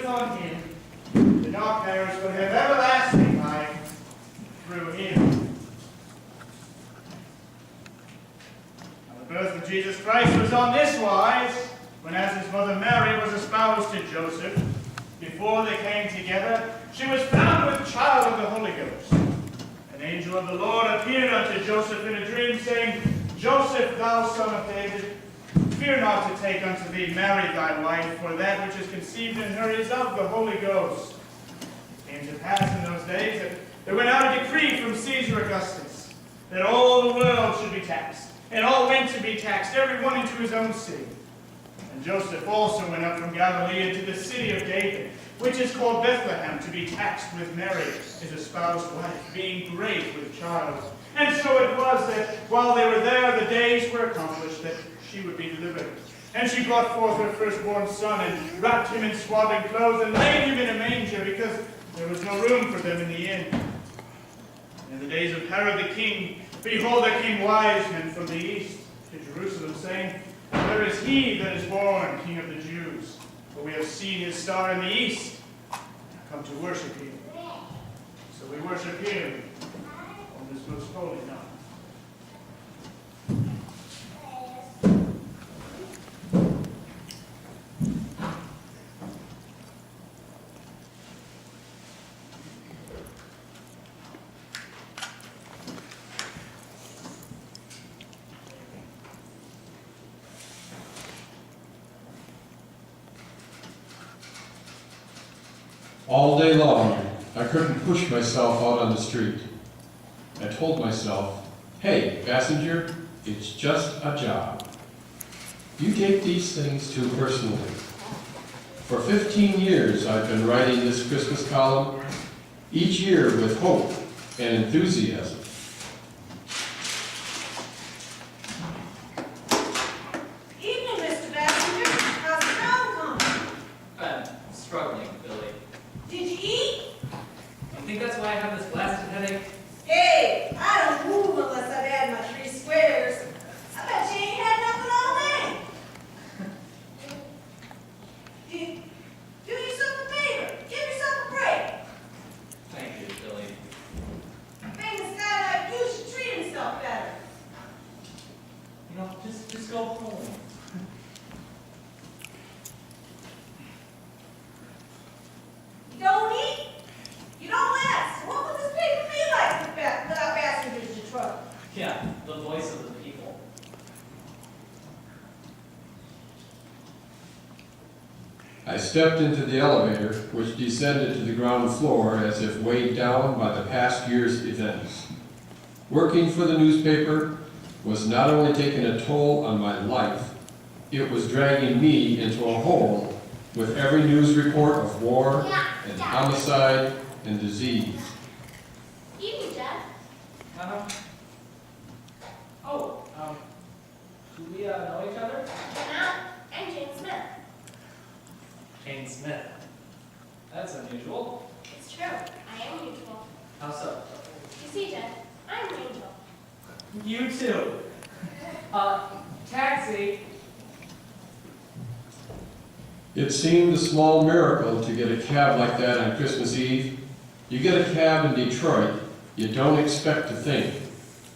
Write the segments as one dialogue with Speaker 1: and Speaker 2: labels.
Speaker 1: believeth on him shall not perish but have everlasting life through him. Now, the birth of Jesus Christ was on this wise, when as his mother Mary was espoused to Joseph, before they came together, she was found with child of the Holy Ghost. An angel of the Lord appeared unto Joseph in a dream, saying, Joseph, thou son of David, fear not to take unto thee Mary thy wife, for that which is conceived in her is of the Holy Ghost. It came to pass in those days that there went out a decree from Caesar Augustus, that all the world should be taxed, and all went to be taxed, every one into his own city. And Joseph also went up from Galilee into the city of David, which is called Bethlehem, to be taxed with Mary, his espoused wife, being great with child. And so it was that while they were there, the days were accomplished that she would be delivered. And she brought forth her firstborn son, and wrapped him in swaddling clothes, and laid him in a manger, because there was no room for them in the inn. And in the days of Herod the king, behold, there came wise men from the east to Jerusalem, saying, Where is he that is born King of the Jews? For we have seen his star in the east, and come to worship him. So we worship him on this most holy night.
Speaker 2: All day long, I couldn't push myself out on the street. I told myself, hey, Basinger, it's just a job. You take these things too personally. For 15 years, I've been writing this Christmas column, each year with hope and enthusiasm.
Speaker 3: Evening, Mr. Basinger. How's the town coming?
Speaker 4: I'm struggling, Billy.
Speaker 3: Did you eat?
Speaker 4: You think that's why I have this blasted headache?
Speaker 3: Hey, I don't move unless I've had my 3 squares. I bet you ain't had nothing all day. Do yourself a favor. Give yourself a break.
Speaker 4: Thank you, Billy.
Speaker 3: A famous guy like you should treat himself better.
Speaker 4: You know, just go home.
Speaker 3: You don't eat, you don't last. What would this paper be like without Bassinger's Detroit?
Speaker 4: Yeah, the voice of the people.
Speaker 2: I stepped into the elevator, which descended to the ground floor as if weighed down by the past year's events. Working for the newspaper was not only taking a toll on my life, it was dragging me into a hole with every news report of war and homicide and disease.
Speaker 5: Evening, Dad.
Speaker 4: Oh, do we know each other?
Speaker 5: I'm Jane Smith.
Speaker 4: Jane Smith. That's unusual.
Speaker 5: It's true. I am usual.
Speaker 4: How so?
Speaker 5: You see, Dad, I'm an angel.
Speaker 4: You too. Taxi.
Speaker 2: It seemed a small miracle to get a cab like that on Christmas Eve. You get a cab in Detroit, you don't expect to think.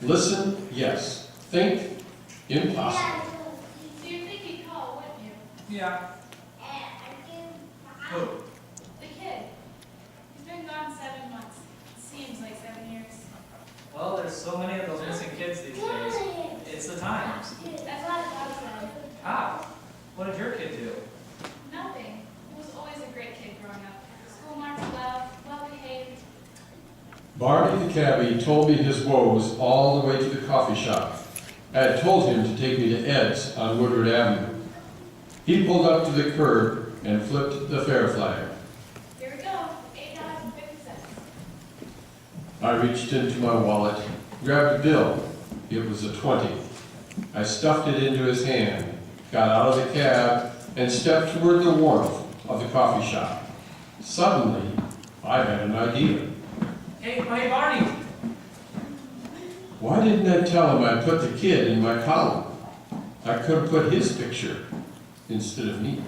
Speaker 2: Listen, yes. Think, impossible.
Speaker 5: So you think he'd call, wouldn't you?
Speaker 4: Yeah. Who?
Speaker 5: The kid. He's been gone 7 months. It seems like 7 years.
Speaker 4: Well, there's so many of those missing kids these days. It's the times.
Speaker 5: That's a lot of dogs then.
Speaker 4: How? What did your kid do?
Speaker 5: Nothing. He was always a great kid growing up. School marks well, well behaved.
Speaker 2: Barney the cabbie told me his woes all the way to the coffee shop. I had told him to take me to Ed's on Woodward Avenue. He pulled up to the curb and flipped the fare flag.
Speaker 5: Here we go. $8.50.
Speaker 2: I reached into my wallet, grabbed a bill. It was a 20. I stuffed it into his hand, got out of the cab, and stepped toward the warmth of the coffee shop. Suddenly, I had an idea.
Speaker 4: Hey, Barney.
Speaker 2: Why didn't I tell him I put the kid in my column? I could have put his picture instead of me.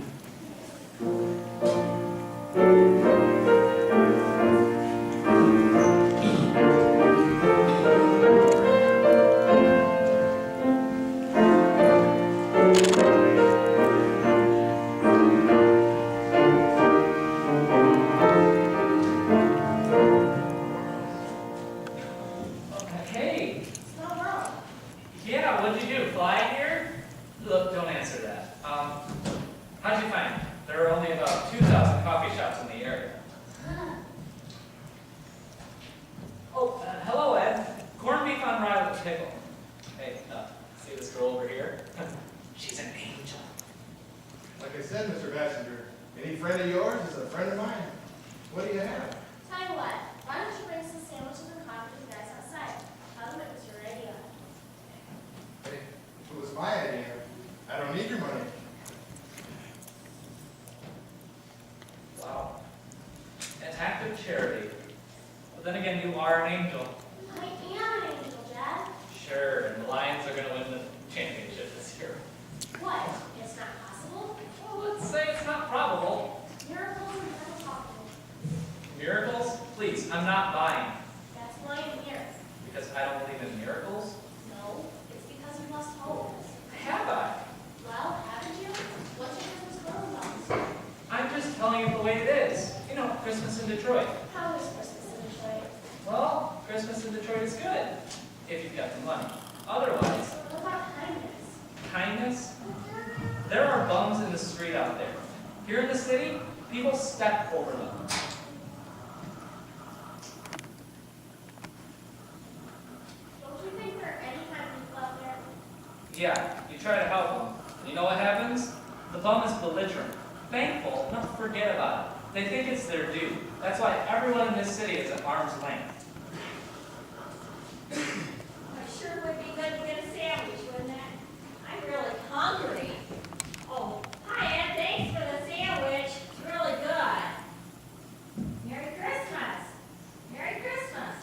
Speaker 4: about 2,000 coffee shops in the area. Oh, hello, Ed. Corned beef on rye with a pickle. Hey, see this girl over here? She's an angel.
Speaker 6: Like I said, Mr. Basinger, any friend of yours is a friend of mine. What do you have?
Speaker 7: Tell you what, why don't you bring some sandwiches and coffee to the guys outside? Tell them it was your idea.
Speaker 6: Hey, it was my idea. I don't need your money.
Speaker 4: Wow. An act of charity. But then again, you are an angel.
Speaker 7: I am an angel, Dad.
Speaker 4: Sure, and the Lions are going to win the championship this year.
Speaker 7: What? It's not possible?
Speaker 4: Well, let's say it's not probable.
Speaker 7: Miracles are never possible.
Speaker 4: Miracles? Please, I'm not buying.
Speaker 7: That's why I'm here.
Speaker 4: Because I don't believe in miracles.
Speaker 7: No, it's because you lost hope.
Speaker 4: Have I?
Speaker 7: Well, haven't you? What's your Christmas going on?
Speaker 4: I'm just telling you the way it is. You know, Christmas in Detroit.
Speaker 7: How is Christmas in Detroit?
Speaker 4: Well, Christmas in Detroit is good. If you've got the money. Otherwise,
Speaker 7: What about kindness?
Speaker 4: kindness? There are bums in the street out there. Here in the city, people step over them.
Speaker 7: Don't you think there are any kind people out there?
Speaker 4: Yeah, you try to help them. You know what happens? The bum is belligerent. Thankful, not to forget about it. They think it's their due. That's why everyone in this city is at arm's length.
Speaker 3: I sure would be good to get a sandwich, wouldn't it? I'm really hungry. Oh, hi, Ed. Thanks for the sandwich. It's really good. Merry Christmas. Merry Christmas.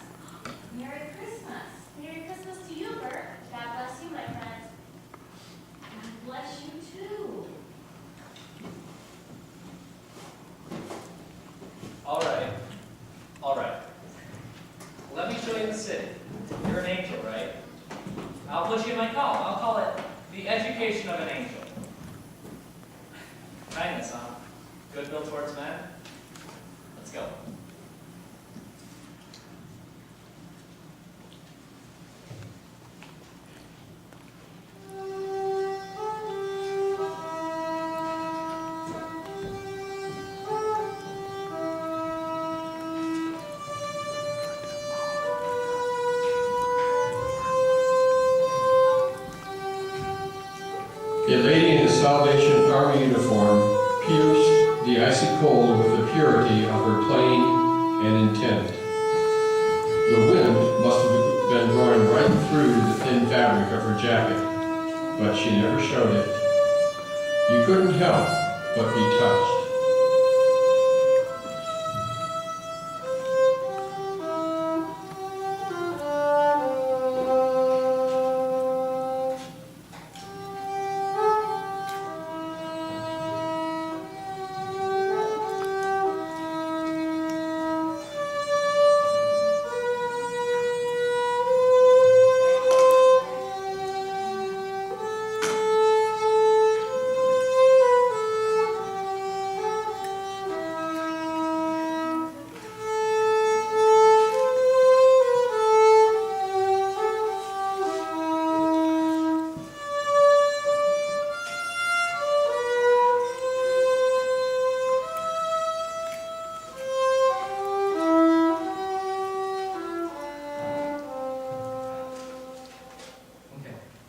Speaker 3: Merry Christmas.
Speaker 7: Merry Christmas to you, Bert. God bless you, my friend.
Speaker 3: God bless you, too.
Speaker 4: All right. All right. Let me show you the city. You're an angel, right? I'll put you in my column. I'll call it The Education of an Angel. Kindness, huh? Goodwill towards men? Let's go.
Speaker 2: A lady in a Salvation Army uniform pierced the icy cold with the purity of her plain and intent. The wind must have been blowing right through the thin fabric of her jacket, but she never showed it. You couldn't help but be touched.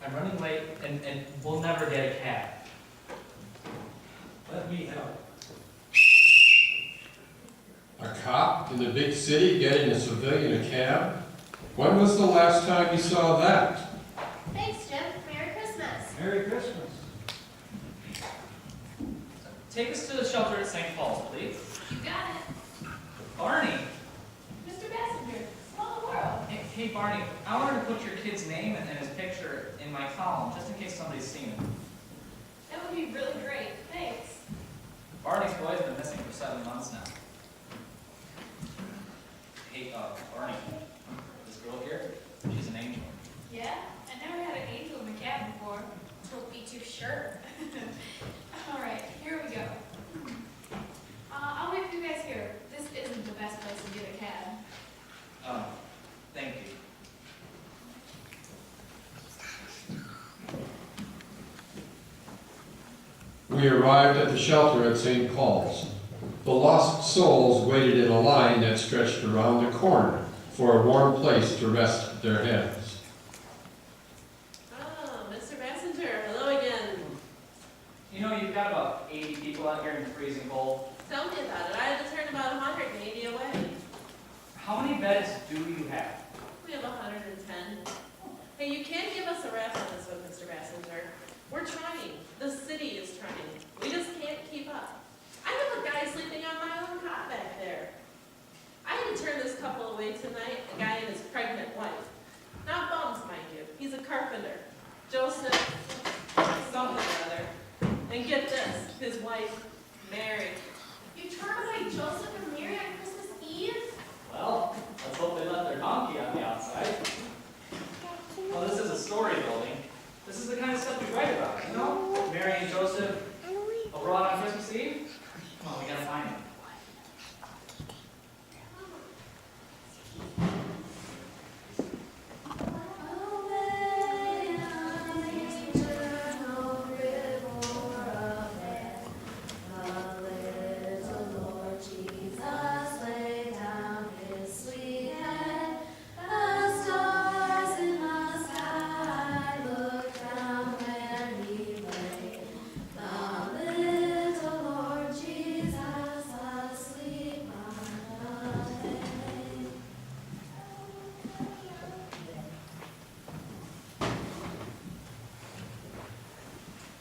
Speaker 4: I'm running late, and we'll never get a cab. Let me help.
Speaker 2: A cop in the big city getting a civilian a cab? When was the last time you saw that?
Speaker 7: Thanks, Jim. Merry Christmas.
Speaker 6: Merry Christmas.
Speaker 4: Take us to the shelter at St. Paul's, please.
Speaker 5: You got it.
Speaker 4: Barney.
Speaker 3: Mr. Basinger, small world.
Speaker 4: Hey, Barney, I wanted to put your kid's name and his picture in my column, just in case somebody's seen it.
Speaker 5: That would be really great. Thanks.
Speaker 4: Barney's boy's been missing for 7 months now. Hey, Barney, this girl here, she's an angel.
Speaker 5: Yeah? I never had an angel in the cab before.
Speaker 7: Don't be too sure.
Speaker 5: All right, here we go. I'll wait for you guys here. This isn't the best place to get a cab.
Speaker 4: Thank you.
Speaker 2: We arrived at the shelter at St. Paul's. the lost souls waited in a line that stretched around the corner for a warm place to rest their heads.
Speaker 8: Oh, Mr. Basinger, hello again.
Speaker 4: You know, you've got about 80 people out here in the freezing cold.
Speaker 8: Tell me about it. I had to turn about 180 away.
Speaker 4: How many beds do you have?
Speaker 8: We have 110. Hey, you can't give us a rap on this one, Mr. Basinger. We're trying. The city is trying. We just can't keep up. I have a guy sleeping on my own cot back there. I had to turn this couple away tonight, a guy and his pregnant wife. Not bums, mind you. He's a carpenter. Joseph, something or other. And get this, his wife, Mary.
Speaker 7: You turned away Joseph and Mary on Christmas Eve?
Speaker 4: Well, let's hope they left their donkey on the outside. Well, this is a story building. This is the kind of stuff we write about, you know? Mary and Joseph abroad on Christmas Eve? Come on, we gotta find them.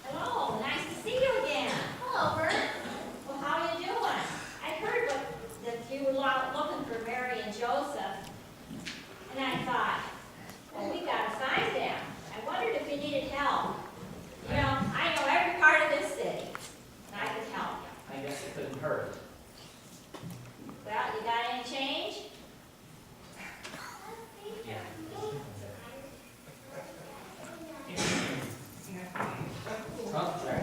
Speaker 3: Hello, nice to see you again.
Speaker 7: Hello, Bert.
Speaker 3: Well, how are you doing? I heard that you were out looking for Mary and Joseph. And I thought, well, we gotta find them. I wondered if you needed help. You know, I know every part of this city, and I could help you.
Speaker 4: I guess it couldn't hurt.
Speaker 3: Well, you got any change?
Speaker 4: Yeah. Oh, sorry.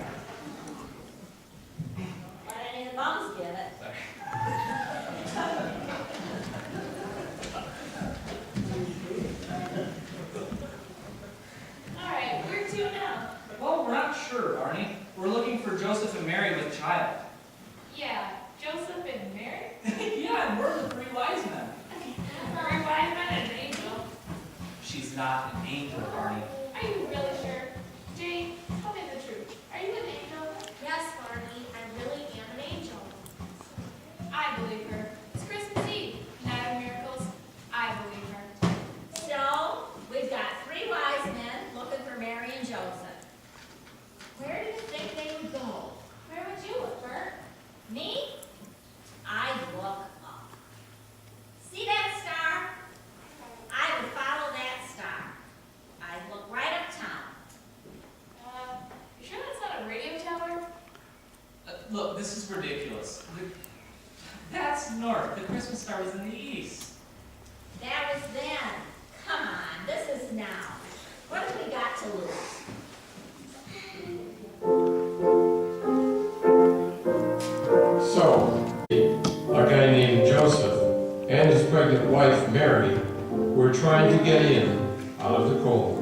Speaker 3: Let any of the bums give it.
Speaker 4: Sorry.
Speaker 5: All right, where to now?
Speaker 4: Well, we're not sure, Barney. We're looking for Joseph and Mary with child.
Speaker 5: Yeah, Joseph and Mary?
Speaker 4: Yeah, and we're the three wise men.
Speaker 5: Three wise men and an angel.
Speaker 4: She's not an angel, Barney.
Speaker 5: Are you really sure? Jane, tell me the truth. Are you an angel?
Speaker 7: Yes, Barney, I really am an angel.
Speaker 5: I believe her. It's Christmas Eve, night of miracles. I believe her.
Speaker 3: So, we've got three wise men looking for Mary and Joseph. Where do you think they would go?
Speaker 7: Where would you look, Bert?
Speaker 3: Me? I'd look up. See that star? I would follow that star. I'd look right uptown.
Speaker 5: You sure that's not a radio tower?
Speaker 4: Look, this is ridiculous. That's north. The Christmas star was in the east.
Speaker 3: That was then. Come on, this is now. What have we got to lose?
Speaker 2: So, a guy named Joseph and his pregnant wife Mary were trying to get in out of the cold.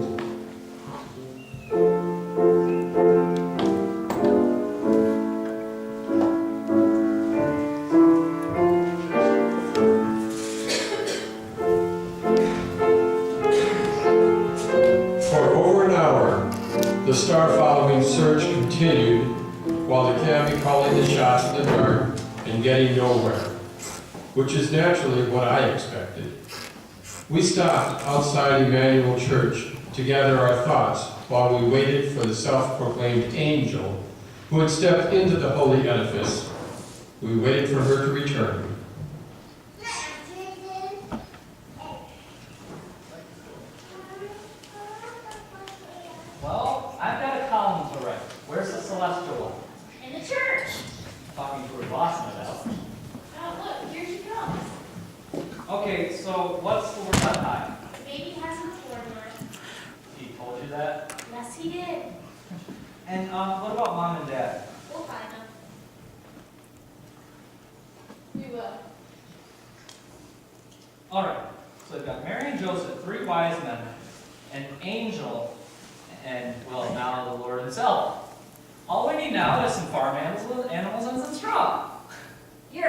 Speaker 2: For over an hour, the star-following search continued while the cabby calling the shots in the dark and getting nowhere, which is naturally what I expected. We stopped outside Emmanuel Church to gather our thoughts while we waited for the self-proclaimed angel who had stepped into the holy edifice. We waited for her to return.
Speaker 4: Well, I've got a column to write. Where's the celestial one?
Speaker 3: In the church.
Speaker 4: Talking to her boss, no doubt.
Speaker 7: Oh, look, here she comes.
Speaker 4: Okay, so what's the word on high?
Speaker 7: The baby hasn't born yet.
Speaker 4: He told you that?
Speaker 7: Yes, he did.
Speaker 4: And what about mom and dad?
Speaker 7: We'll find him.
Speaker 5: We will.
Speaker 4: All right, so we've got Mary and Joseph, three wise men, an angel, and, well, now the Lord himself. All we need now is some farm animals and some straw.
Speaker 3: You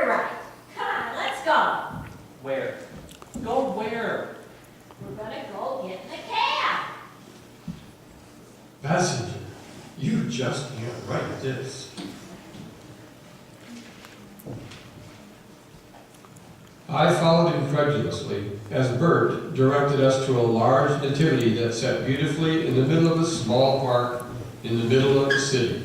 Speaker 2: I followed incredulously as Bert directed us to a large nativity that sat beautifully in the middle of a small park in the middle of the city.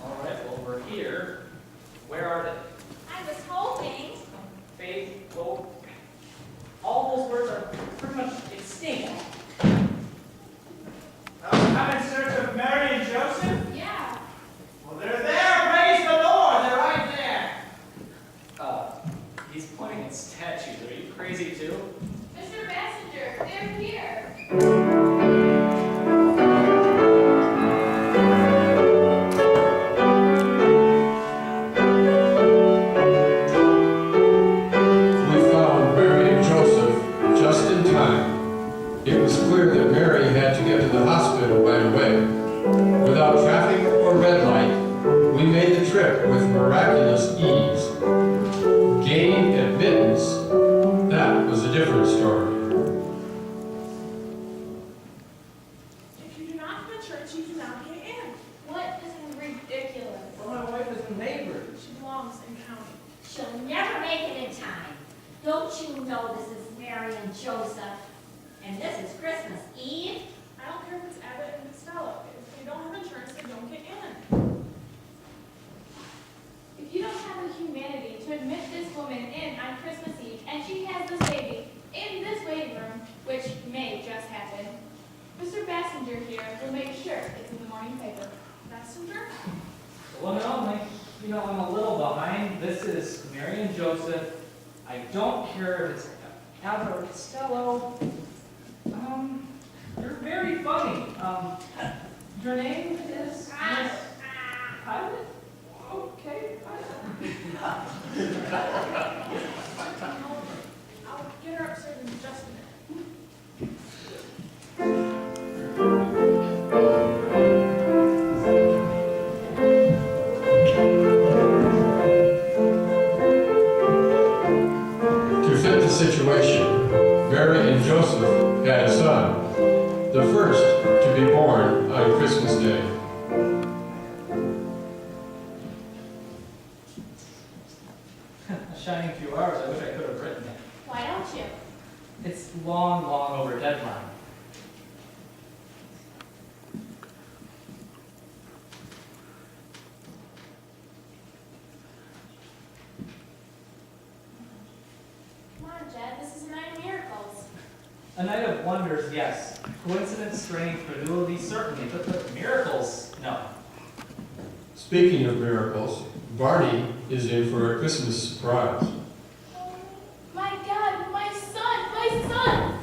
Speaker 4: All right, well, we're here. Where are they?
Speaker 3: I was hoping.
Speaker 4: Faith, hope. All those words are pretty much extinct.
Speaker 1: I'm in search of Mary and Joseph.
Speaker 5: Yeah.
Speaker 1: Well, they're there. Praise the Lord. They're right there.
Speaker 4: He's pointing at statues. Are you crazy too?
Speaker 5: Mr. Basinger, they're here.
Speaker 2: We found Mary and Joseph just in time. It was clear that Mary had to get to the hospital right away. Without traffic or red light, we made the trip with miraculous ease. Gain admittance, that was a different story.
Speaker 8: If you do not have a church, you do not get in.
Speaker 5: What is ridiculous?
Speaker 4: Well, my wife is a neighbor.
Speaker 8: She belongs in county.
Speaker 3: She'll never make it in time. Don't you know this is Mary and Joseph? And this is Christmas Eve?
Speaker 8: I don't care if it's Abbott and Costello. If they don't have insurance, they don't get in.
Speaker 5: If you don't have the humanity to admit this woman in on Christmas Eve, and she has this baby in this waiting room, which may just happen, Mr. Basinger here will make sure it's in the morning paper.
Speaker 8: Basinger?
Speaker 4: Well, no, I'm a little behind. This is Mary and Joseph. I don't care if it's Abbott or Costello. You're very funny. Your name is Miss Pilot? Okay,
Speaker 8: I'll get her upstairs in just a minute.
Speaker 2: To fit the situation, Mary and Joseph had a son, the first to be born on Christmas Day.
Speaker 4: a shining few hours. I wish I could have written it.
Speaker 5: Why don't you?
Speaker 4: It's long over deadline.
Speaker 7: Come on, Jed, this is a night of miracles.
Speaker 4: A night of wonders, yes. Coincidence, strange, credulity, certainly. But the miracles, no.
Speaker 2: Speaking of miracles, Barney is in for a Christmas surprise.
Speaker 5: My God, my son, my son!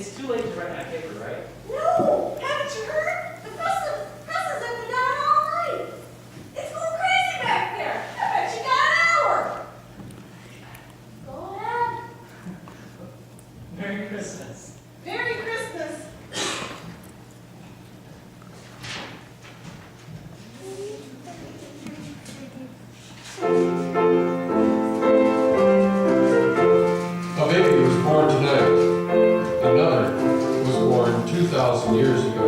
Speaker 4: It's too late to write my paper, right?
Speaker 3: No! Haven't you heard? The presses have been down all night. It's going crazy back there. I bet you got an hour. Go ahead.
Speaker 4: Merry Christmas.
Speaker 3: Merry Christmas.
Speaker 2: A baby was born tonight. Another was born 2,000 years ago.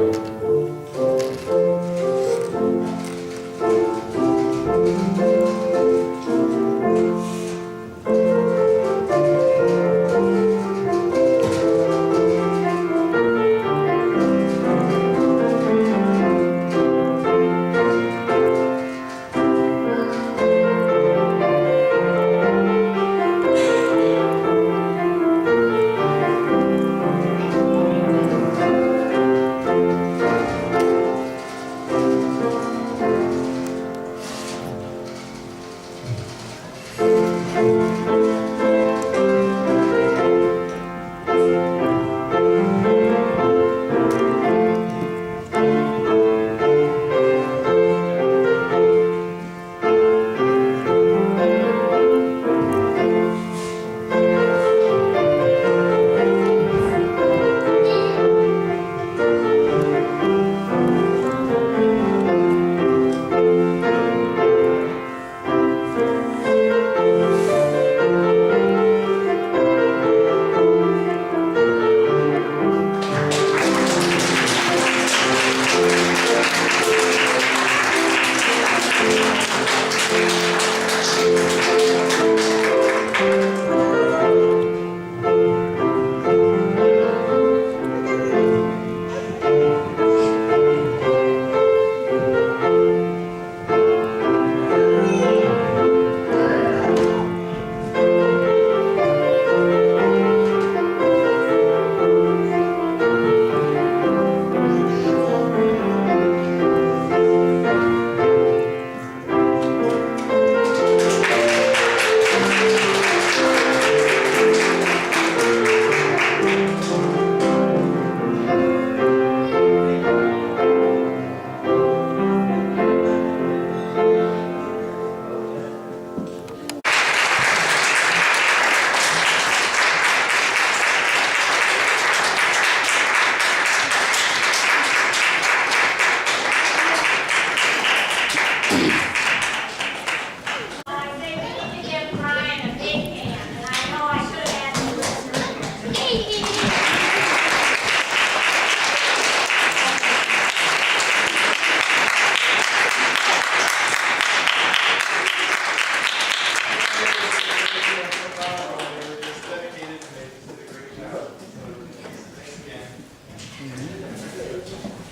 Speaker 6: Dedicated to make this a great job. So, thanks again.